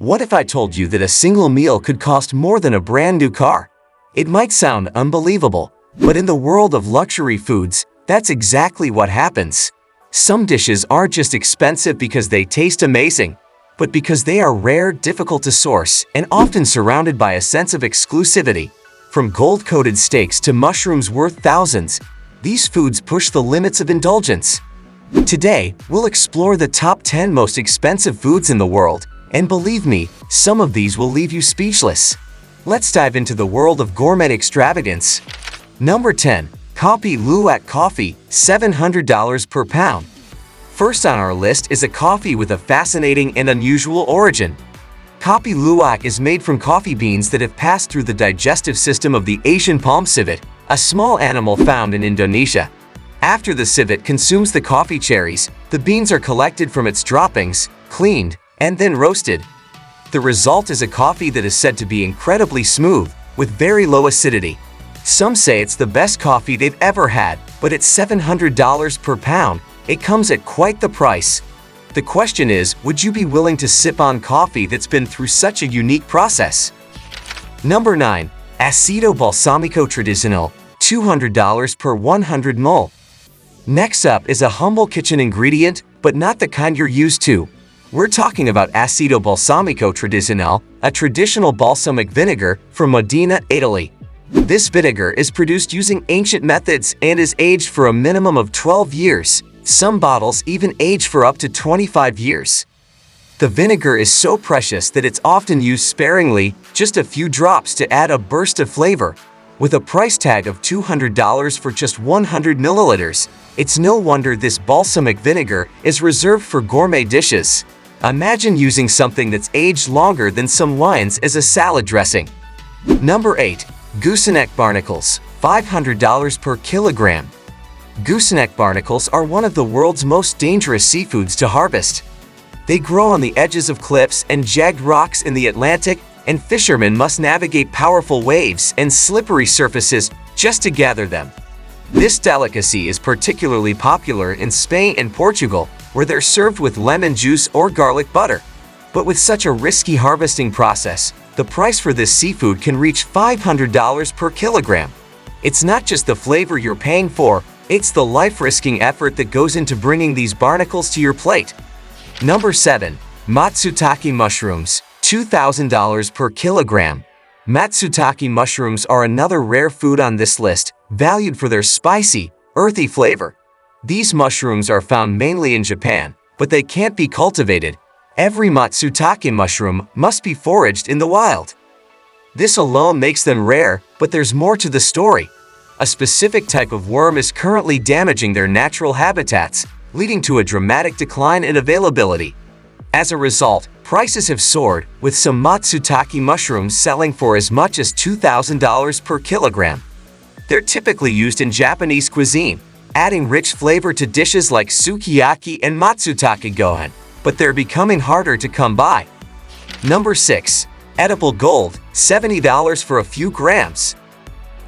What if I told you that a single meal could cost more than a brand new car? It might sound unbelievable, but in the world of luxury foods, that's exactly what happens. Some dishes aren't just expensive because they taste amazing, but because they are rare, difficult to source, and often surrounded by a sense of exclusivity. From gold-coated steaks to mushrooms worth thousands, these foods push the limits of indulgence. Today, we'll explore the top 10 most expensive foods in the world, and believe me, some of these will leave you speechless. Let's dive into the world of gourmet extravagance. Number 10. Kopi Luwak coffee, $700 per pound. First on our list is a coffee with a fascinating and unusual origin. Kopi Luwak is made from coffee beans that have passed through the digestive system of the Asian palm civet, a small animal found in Indonesia. After the civet consumes the coffee cherries, the beans are collected from its droppings, cleaned, and then roasted. The result is a coffee that is said to be incredibly smooth, with very low acidity. Some say it's the best coffee they've ever had, but at $700 per pound, it comes at quite the price. The question is, would you be willing to sip on coffee that's been through such a unique process? Number 9. Aceto Balsamico Tradicional, $200 per 100 ml. Next up is a humble kitchen ingredient, but not the kind you're used to. We're talking about Aceto Balsamico Tradicional, a traditional balsamic vinegar from Modena, Italy. This vinegar is produced using ancient methods and is aged for a minimum of 12 years. Some bottles even age for up to 25 years. The vinegar is so precious that it's often used sparingly, just a few drops to add a burst of flavor. With a price tag of $200 for just 100 milliliters, it's no wonder this balsamic vinegar is reserved for gourmet dishes. Imagine using something that's aged longer than some wines as a salad dressing. Number 8. Gock Barnacles, $500 per kilogram. Gooseneck barnacles are one of the world's most dangerous seafoods to harvest. They grow on the edges of cliffs and jagged rocks in the Atlantic, and fishermen must navigate powerful waves and slippery surfaces just to gather them. This delicacy is particularly popular in Spain and Portugal, where they're served with lemon juice or garlic butter. But with such a risky harvesting process, the price for this seafood can reach $500 per kilogram. It's not just the flavor you're paying for, it's the life-risking effort that goes into bringing these barnacles to your plate. Number 7. Matsutake Mushrooms, $2,000 per kilogram. Matsutake mushrooms are another rare food on this list, valued for their spicy, earthy flavor. These mushrooms are found mainly in Japan, but they can't be cultivated. Every Matsutake mushroom must be foraged in the wild. This alone makes them rare, but there's more to the story. A specific type of worm is currently damaging their natural habitats, leading to a dramatic decline in availability. As a result, prices have soared, with some Matsutake mushrooms selling for as much as $2,000 per kilogram. They're typically used in Japanese cuisine, adding rich flavor to dishes like sukiyaki and matsutake gohan, but they're becoming harder to come by. Number 6. Edible gold, $70 for a few grams.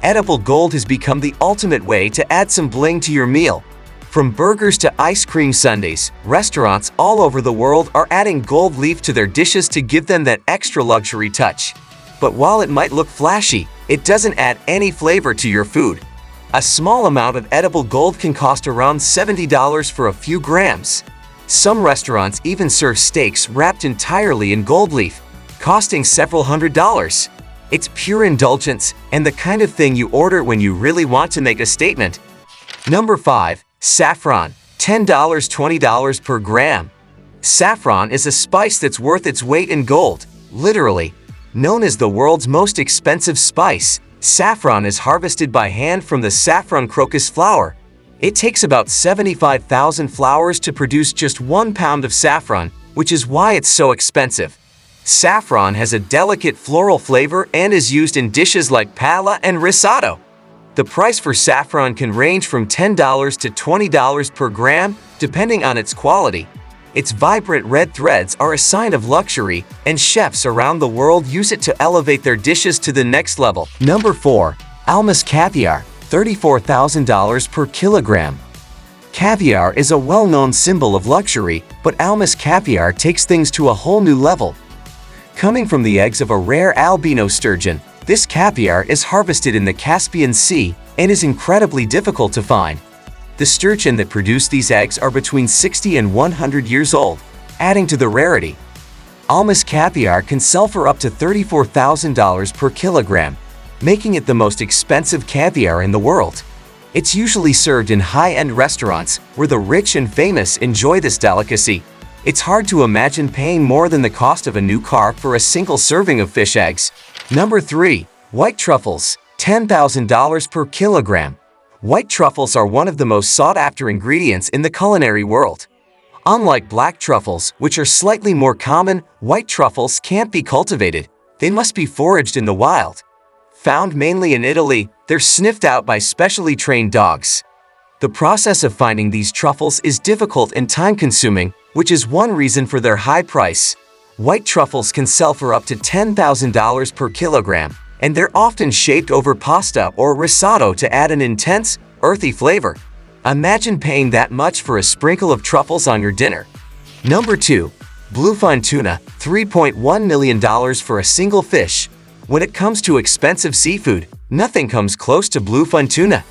Edible gold has become the ultimate way to add some bling to your meal. From burgers to ice cream sundaes, restaurants all over the world are adding gold leaf to their dishes to give them that extra luxury touch. But while it might look flashy, it doesn't add any flavor to your food. A small amount of edible gold can cost around $70 for a few grams. Some restaurants even serve steaks wrapped entirely in gold leaf, costing several $100s. It's pure indulgence and the kind of thing you order when you really want to make a statement. Number 5. Saffron, $10-20 per gram. Saffron is a spice that's worth its weight in gold, literally. Known as the world's most expensive spice, saffron is harvested by hand from the saffron crocus flower. It takes about 75,000 flowers to produce just 1 pound of saffron, which is why it's so expensive. Saffron has a delicate floral flavor and is used in dishes like pala and risotto. The price for saffron can range from $10 to $20 per gram, depending on its quality. Its vibrant red threads are a sign of luxury, and chefs around the world use it to elevate their dishes to the next level. Number 4. Almus Caviar, $34,000 per kilogram. Caviar is a well-known symbol of luxury, but Almus Caviar takes things to a whole new level. Coming from the eggs of a rare albino sturgeon, this caviar is harvested in the Caspian Sea and is incredibly difficult to find. The sturgeon that produce these eggs are between 60 and 100 years old, adding to the rarity. Almus Caviar can sell for up to $34,000 per kilogram, making it the most expensive caviar in the world. It's usually served in high-end restaurants where the rich and famous enjoy this delicacy. It's hard to imagine paying more than the cost of a new car for a single serving of fish eggs. Number 3. White truffles, $10,000 per kilogram. White truffles are one of the most sought-after ingredients in the culinary world. Unlike black truffles, which are slightly more common, white truffles can't be cultivated. They must be foraged in the wild. Found mainly in Italy, they're sniffed out by specially trained dogs. The process of finding these truffles is difficult and time-consuming, which is one reason for their high price. White truffles can sell for up to $10,000 per kilogram, and they're often shaped over pasta or risotto to add an intense, earthy flavor. Imagine paying that much for a sprinkle of truffles on your dinner. Number 2. Bluefin Tuna, $3.1 million for a single fish. When it comes to expensive seafood, nothing comes close to bluefin tuna.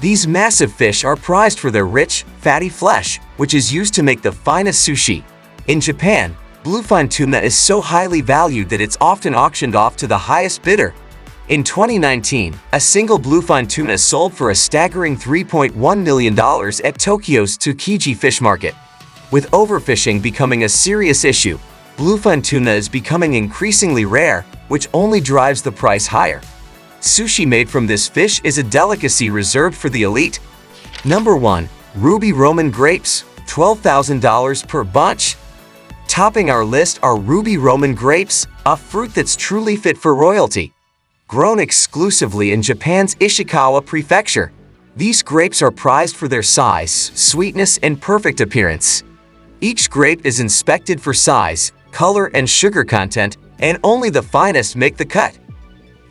These massive fish are prized for their rich, fatty flesh, which is used to make the finest sushi. In Japan, bluefin tuna is so highly valued that it's often auctioned off to the highest bidder. In 2019, a single bluefin tuna sold for a staggering $3.1 million at Tokyo's Tsukiji fish market. With overfishing becoming a serious issue, bluefin tuna is becoming increasingly rare, which only drives the price higher. Sushi made from this fish is a delicacy reserved for the elite. Number 1. Ruby Roman grapes, $12,000 per bunch. Topping our list are ruby Roman grapes, a fruit that's truly fit for royalty. Grown exclusively in Japan's Ishikawa prefecture, these grapes are prized for their size, sweetness, and perfect appearance. Each grape is inspected for size, color, and sugar content, and only the finest make the cut.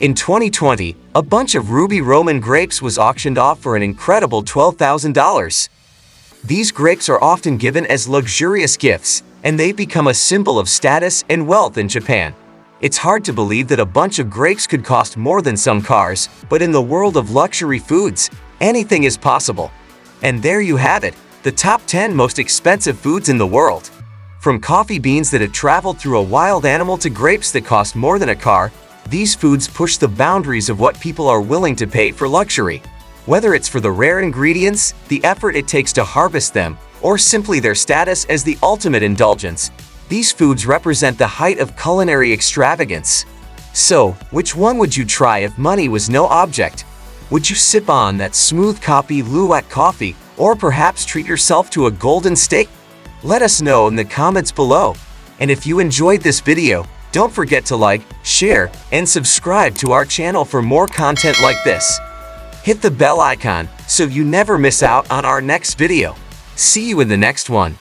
In 2020, a bunch of ruby Roman grapes was auctioned off for an incredible $12,000. These grapes are often given as luxurious gifts, and they've become a symbol of status and wealth in Japan. It's hard to believe that a bunch of grapes could cost more than some cars, but in the world of luxury foods, anything is possible. And there you have it, the top 10 most expensive foods in the world. From coffee beans that have traveled through a wild animal to grapes that cost more than a car, these foods push the boundaries of what people are willing to pay for luxury. Whether it's for the rare ingredients, the effort it takes to harvest them, or simply their status as the ultimate indulgence, these foods represent the height of culinary extravagance. So, which one would you try if money was no object? Would you sip on that smooth Kopi Luwak coffee, or perhaps treat yourself to a golden steak? Let us know in the comments below. And if you enjoyed this video, don't forget to like, share, and subscribe to our channel for more content like this. Hit the bell icon so you never miss out on our next video. See you in the next one.